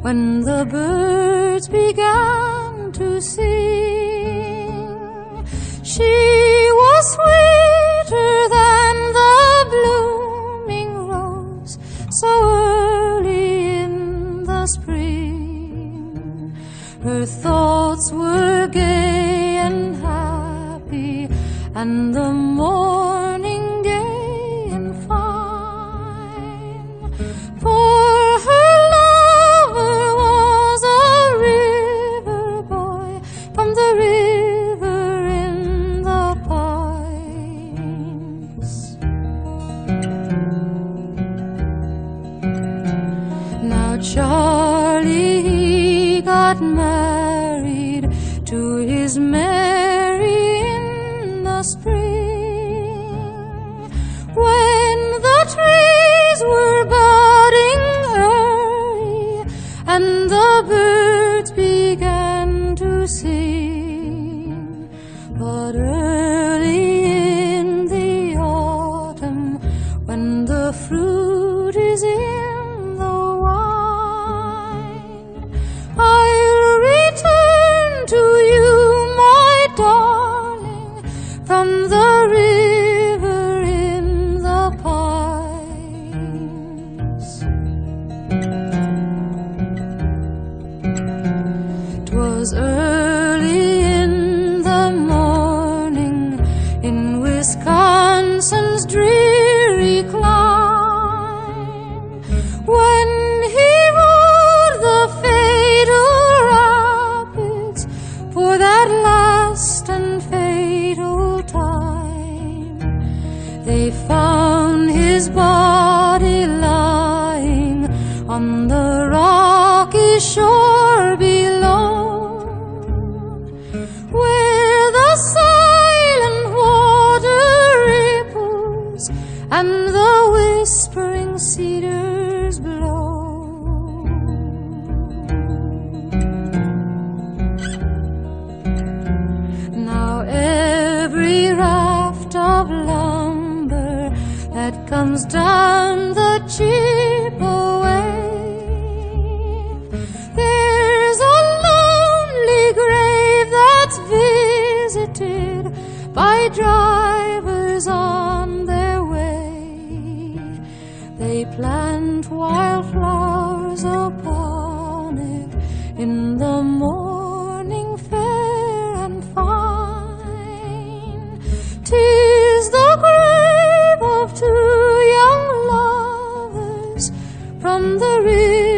when the birds began to sing. She was sweeter than the blooming rose, so early in the spring. Her thoughts were gay and happy, and the morning gay and fine. For her lover was a river boy from the river in the pines. Now Charlie, he got married to his Mary in the spring, when the trees were budding early and the birds began to sing. But early in the autumn, when the fruit is in the wine, I'll return to you, my darling, from the river in the pines. 'Twas early in the morning in Wisconsin's dreary clime, when he rode the fatal rapids for that last and fatal time. They found his body lying on the rocky shore below, where the silent water ripples and the whispering cedars blow. Now every raft of lumber that comes down the Chippewa, there's a lonely grave that's visited by drivers on their way. They plant wildflowers upon it in the morning fair and fine. 'Tis the grave of two young lovers from the river